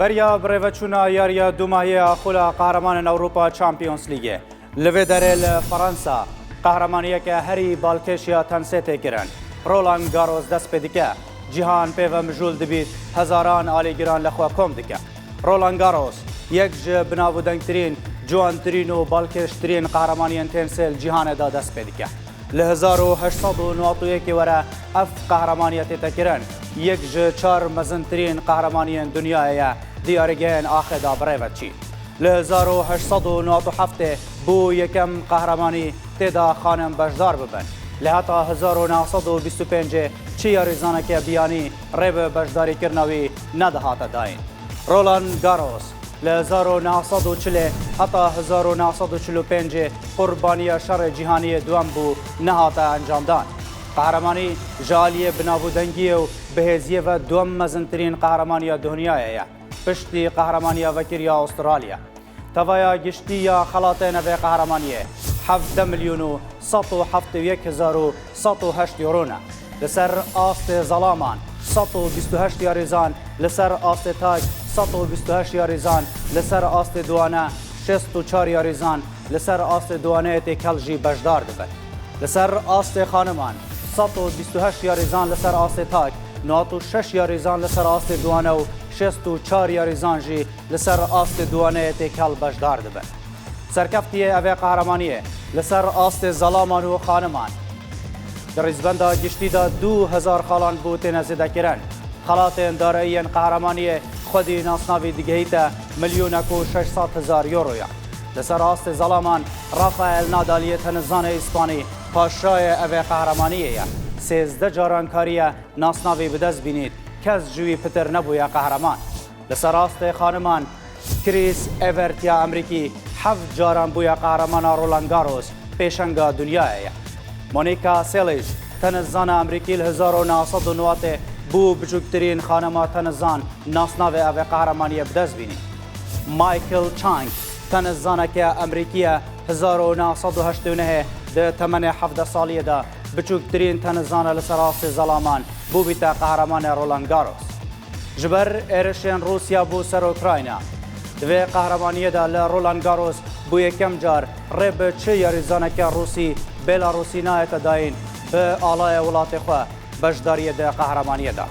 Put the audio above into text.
بریا بریوچونا یاریا دوماهی خولا قهرمان اوروپا چامپیونز لیگ لوی در فرانسا قهرمانیه که هری بالکشیا تنسیت کرن رولان گاروز دست بدیکه جهان پیو مجول دبید هزاران آلیگران لخوا کم دیکه رولان گاروز یک بنابودنگترین جوانترین و بالکشترین قهرمانی تنسیل جهان دا دست بدیکه ل 1891 وره اف قهرمانیت تکرن یک چهار مزنترین قهرمانی دنیای دیارگین آخر دا بریوچی ل 1897 بو یکم قهرمانی تدا خانم بجدار ببن لحتا 1925 چی ریزانه که بیانی ریب بجداری کرنوی ندهات داین رولان گاروس ل 1940 حتی 1945 قربانی شر جهانی دوم بو نهات انجام دان قهرمانی جالی بنابودنگی و بهزیه و دوم مزنترین قهرمانی دنیایه پشتی قهرمانی وکریا استرالیا توایا گشتی یا خلاطه نوی قهرمانیه 7 میلیون و 171,108 یورونه لسر آست ظلامان 128 یاریزان لسر آست تاج 128 یاریزان لسر آست دوانه 64 یاریزان لسر آست دوانه تکلجی بجدار دبن لسر آست خانمان 128 یاریزان لسر آست تاج 96 یاریزان لسر آست دوانه و 64 یاریزان جی لسر آست دوانه تکل بجدار دبن سرکفتیه اوه قهرمانیه لسر آست ظلامان و خانمان در ریزبنده گشتی دا 2000 خالان بوت نزده کرن خالات دارایین قهرمانی خودی ناسناوی دیگهیت میلیونکو 600,000 یورویا لسر آست ظلامان رافائل نادالی تنزان اسپانی پاشای اوه قهرمانیه 13 جارانکاریه ناسناوی بدست بینید کس جوی پتر نبویا قهرمان لسر آست خانمان کریس ایورتیا امریکی 7 جاران بویا قهرمان رولان گاروس پیشنگا دنیایه مونیکا سیلیش تنزان امریکی 1990 بو بجوکترین خانما تنزان ناسناو او قهرمانی بدست بینی مایکل چانگ تنزانه که امریکی 1989 ده تمن 17 سالیه ده بجوکترین تنزان لسراست ظلامان بو بیتا قهرمان رولان گاروس جبر ایرشین روسیا بو سر اوکراینا دوی قهرمانی ده لرولان گاروس بو یکم جار ریب چه یاریزانه که روسی بلاروسی نایت داین به آلای ولات خواه بجداری ده قهرمانی ده